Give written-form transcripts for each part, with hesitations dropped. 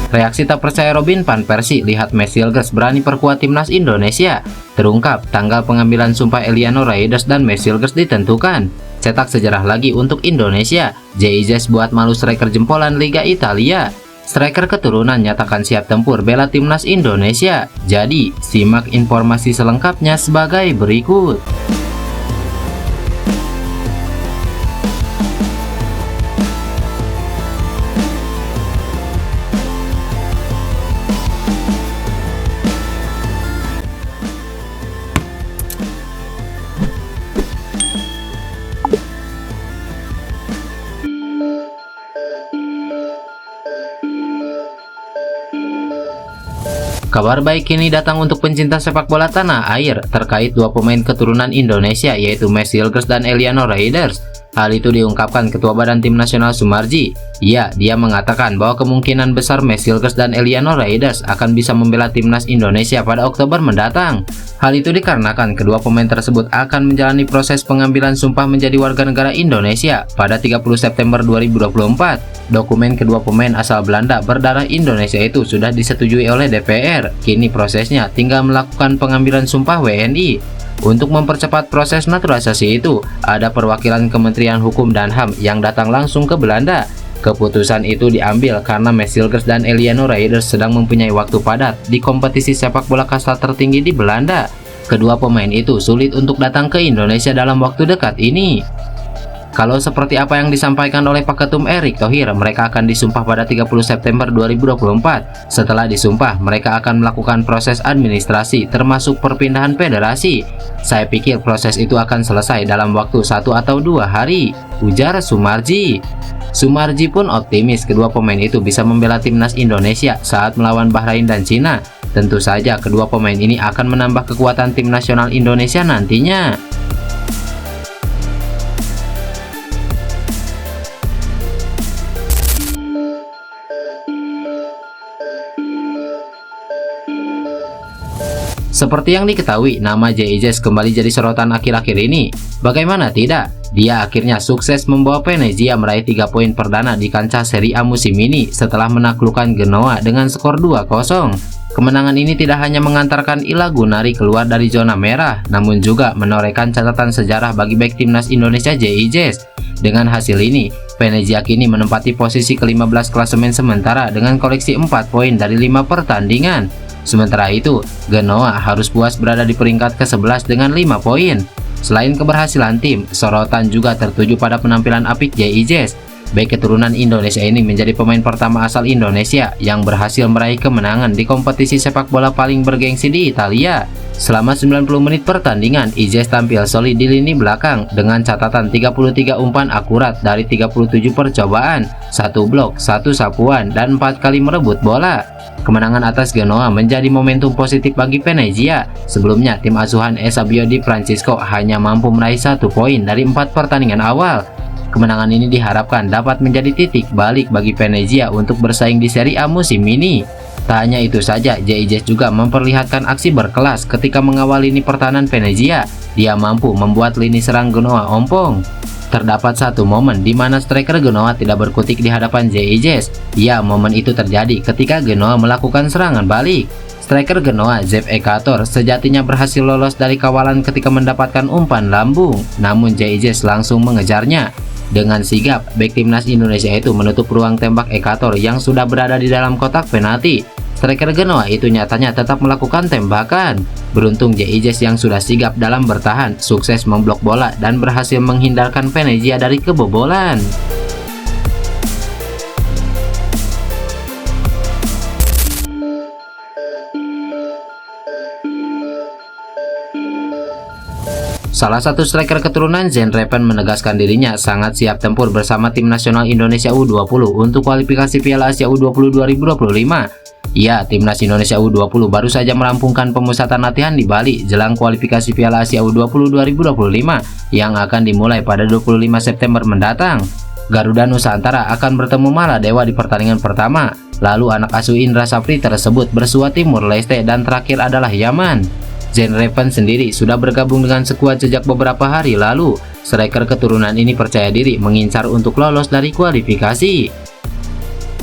Reaksi tak percaya Robin Van Persie lihat Mesilgers berani perkuat timnas Indonesia. Terungkap, tanggal pengambilan sumpah Eliano Raiders dan Mesilgers ditentukan. Cetak sejarah lagi untuk Indonesia. JIJS buat malu striker jempolan Liga Italia. Striker keturunan nyatakan siap tempur bela timnas Indonesia. Jadi, simak informasi selengkapnya sebagai berikut. Kabar baik kini datang untuk pencinta sepak bola tanah air terkait dua pemain keturunan Indonesia yaitu Mesilgers dan Eliano Raiders. Hal itu diungkapkan Ketua Badan Tim Nasional Sumarji. Ya, dia mengatakan bahwa kemungkinan besar Mesilgers dan Eliano Raiders akan bisa membela timnas Indonesia pada Oktober mendatang. Hal itu dikarenakan kedua pemain tersebut akan menjalani proses pengambilan sumpah menjadi warga negara Indonesia pada 30 September 2024. Dokumen kedua pemain asal Belanda berdarah Indonesia itu sudah disetujui oleh DPR. Kini prosesnya tinggal melakukan pengambilan sumpah WNI. Untuk mempercepat proses naturalisasi itu, ada perwakilan Kementerian Hukum dan HAM yang datang langsung ke Belanda. Keputusan itu diambil karena Mesilgers dan Eliano Raiders sedang mempunyai waktu padat di kompetisi sepak bola kasta tertinggi di Belanda. Kedua pemain itu sulit untuk datang ke Indonesia dalam waktu dekat ini. Kalau seperti apa yang disampaikan oleh Pak Ketum Erick Thohir, mereka akan disumpah pada 30 September 2024. Setelah disumpah, mereka akan melakukan proses administrasi termasuk perpindahan federasi. Saya pikir proses itu akan selesai dalam waktu 1 atau 2 hari, ujar Sumarji. Sumarji pun optimis kedua pemain itu bisa membela timnas Indonesia saat melawan Bahrain dan Cina. Tentu saja kedua pemain ini akan menambah kekuatan tim nasional Indonesia nantinya. Seperti yang diketahui, nama JIJS kembali jadi sorotan akhir-akhir ini. Bagaimana tidak? Dia akhirnya sukses membawa Venezia meraih 3 poin perdana di kancah Serie A musim ini setelah menaklukkan Genoa dengan skor 2-0. Kemenangan ini tidak hanya mengantarkan I Lagunari keluar dari zona merah, namun juga menorehkan catatan sejarah bagi bek timnas Indonesia JIJS. Dengan hasil ini, Venezia kini menempati posisi ke-15 klasemen sementara dengan koleksi 4 poin dari 5 pertandingan. Sementara itu, Genoa harus puas berada di peringkat ke-11 dengan 5 poin. Selain keberhasilan tim, sorotan juga tertuju pada penampilan apik JIJS. Bek keturunan Indonesia ini menjadi pemain pertama asal Indonesia yang berhasil meraih kemenangan di kompetisi sepak bola paling bergengsi di Italia. Selama 90 menit pertandingan, IJS tampil solid di lini belakang dengan catatan 33 umpan akurat dari 37 percobaan, 1 blok, 1 sapuan, dan 4 kali merebut bola. Kemenangan atas Genoa menjadi momentum positif bagi Venezia. Sebelumnya, tim asuhan Eusebio Di Francesco hanya mampu meraih 1 poin dari 4 pertandingan awal. Kemenangan ini diharapkan dapat menjadi titik balik bagi Venezia untuk bersaing di Serie A musim ini. Tak hanya itu saja, JIJS juga memperlihatkan aksi berkelas ketika mengawal lini pertahanan Venezia. Dia mampu membuat lini serang Genoa ompong. Terdapat satu momen di mana striker Genoa tidak berkutik di hadapan JIJS. Ya, momen itu terjadi ketika Genoa melakukan serangan balik. Striker Genoa, Zef Ekator, sejatinya berhasil lolos dari kawalan ketika mendapatkan umpan lambung. Namun JIJS langsung mengejarnya. Dengan sigap, bek timnas Indonesia itu menutup ruang tembak Ekator yang sudah berada di dalam kotak penalti. Striker Genoa itu nyatanya tetap melakukan tembakan. Beruntung JIJS yang sudah sigap dalam bertahan, sukses memblok bola dan berhasil menghindarkan Venezia dari kebobolan. Salah satu striker keturunan Zen Reven menegaskan dirinya sangat siap tempur bersama tim nasional Indonesia U20 untuk kualifikasi Piala Asia U20 2025. Ya, timnas Indonesia U20 baru saja merampungkan pemusatan latihan di Bali jelang kualifikasi Piala Asia U20 2025 yang akan dimulai pada 25 September mendatang. Garuda Nusantara akan bertemu Maladewa di pertandingan pertama. Lalu anak asuh Indra Safri tersebut bersua Timur Leste dan terakhir adalah Yaman. Zen Reven sendiri sudah bergabung dengan skuad sejak beberapa hari lalu. Striker keturunan ini percaya diri mengincar untuk lolos dari kualifikasi.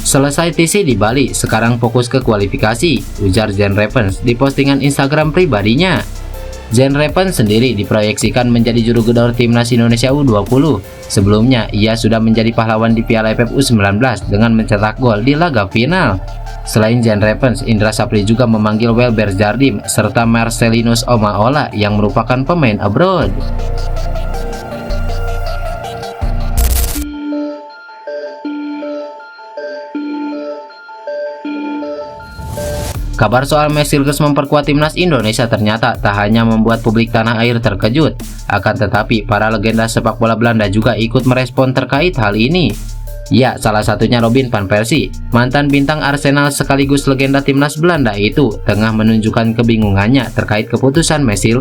Selesai TC di Bali, sekarang fokus ke kualifikasi, ujar Jen Revens di postingan Instagram pribadinya. Jen Revens sendiri diproyeksikan menjadi juru gedor timnas Indonesia U20. Sebelumnya, ia sudah menjadi pahlawan di Piala AFF U19 dengan mencetak gol di laga final. Selain Jen Revens, Indra Sapri juga memanggil Welber Jardim serta Marcelinus Omaola yang merupakan pemain abroad. Kabar soal Messi memperkuat timnas Indonesia ternyata tak hanya membuat publik tanah air terkejut, akan tetapi para legenda sepak bola Belanda juga ikut merespon terkait hal ini. Ya, salah satunya Robin van Persie, mantan bintang Arsenal sekaligus legenda timnas Belanda itu tengah menunjukkan kebingungannya terkait keputusan Messi,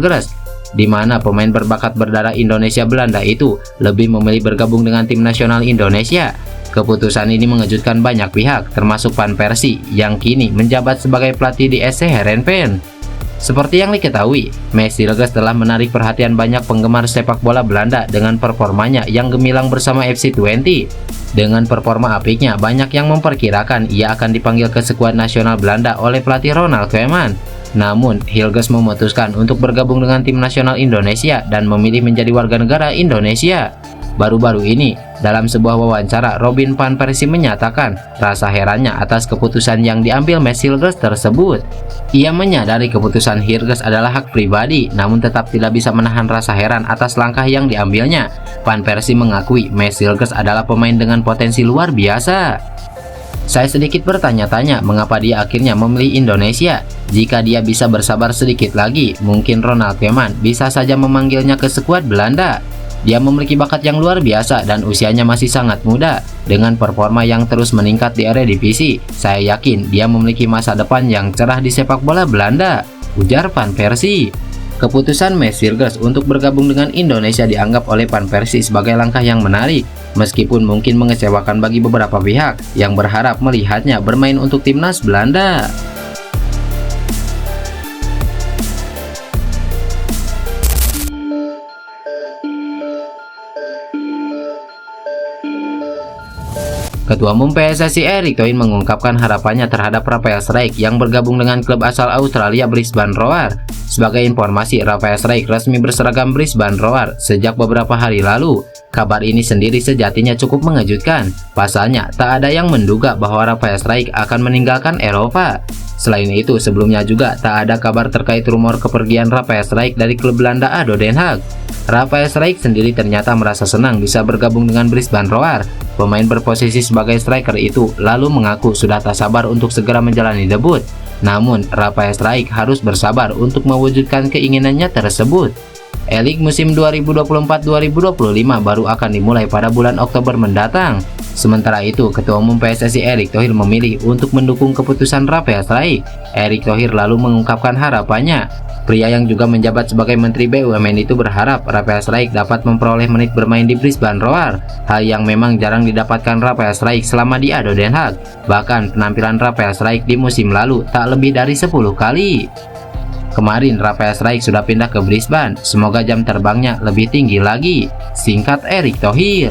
di mana pemain berbakat berdarah Indonesia Belanda itu lebih memilih bergabung dengan tim nasional Indonesia. Keputusan ini mengejutkan banyak pihak, termasuk Van Persie yang kini menjabat sebagai pelatih di SC Heerenveen. Seperti yang diketahui, Messi telah menarik perhatian banyak penggemar sepak bola Belanda dengan performanya yang gemilang bersama FC20. Dengan performa apiknya, banyak yang memperkirakan ia akan dipanggil ke skuad nasional Belanda oleh pelatih Ronald Koeman. Namun, Hilgers memutuskan untuk bergabung dengan tim nasional Indonesia dan memilih menjadi warga negara Indonesia. Baru-baru ini, dalam sebuah wawancara, Robin van Persie menyatakan rasa herannya atas keputusan yang diambil Messi tersebut. Ia menyadari keputusan Hilgers adalah hak pribadi, namun tetap tidak bisa menahan rasa heran atas langkah yang diambilnya. Van Persie mengakui Messi adalah pemain dengan potensi luar biasa. Saya sedikit bertanya-tanya mengapa dia akhirnya memilih Indonesia. Jika dia bisa bersabar sedikit lagi, mungkin Ronald Koeman bisa saja memanggilnya ke skuad Belanda. Dia memiliki bakat yang luar biasa dan usianya masih sangat muda. Dengan performa yang terus meningkat di Eredivisie, saya yakin dia memiliki masa depan yang cerah di sepak bola Belanda, ujar Van Persie. Keputusan Messi untuk bergabung dengan Indonesia dianggap oleh Van Persie sebagai langkah yang menarik, meskipun mungkin mengecewakan bagi beberapa pihak yang berharap melihatnya bermain untuk timnas Belanda. Ketua Umum PSSI Erick Thohir mengungkapkan harapannya terhadap Rafael Struijk yang bergabung dengan klub asal Australia Brisbane Roar. Sebagai informasi, Rafael Struijk resmi berseragam Brisbane Roar sejak beberapa hari lalu. Kabar ini sendiri sejatinya cukup mengejutkan. Pasalnya, tak ada yang menduga bahwa Rafael Struijk akan meninggalkan Eropa. Selain itu, sebelumnya juga tak ada kabar terkait rumor kepergian Rafael Struijk dari klub Belanda ADO Den Haag. Rafael Struijk sendiri ternyata merasa senang bisa bergabung dengan Brisbane Roar. Pemain berposisi sebagai striker itu lalu mengaku sudah tak sabar untuk segera menjalani debut. Namun, Rafael Struijk harus bersabar untuk mewujudkan keinginannya tersebut. E-League musim 2024-2025 baru akan dimulai pada bulan Oktober mendatang. Sementara itu, Ketua Umum PSSI Erick Thohir memilih untuk mendukung keputusan Rafael Struijk. Erick Thohir lalu mengungkapkan harapannya. Pria yang juga menjabat sebagai Menteri BUMN itu berharap Rafael Struijk dapat memperoleh menit bermain di Brisbane Roar, hal yang memang jarang didapatkan Rafael Struijk selama di ADO Den Haag. Bahkan penampilan Rafael Struijk di musim lalu tak lebih dari 10 kali. Kemarin Rafael Struijk sudah pindah ke Brisbane, semoga jam terbangnya lebih tinggi lagi, singkat Erick Thohir.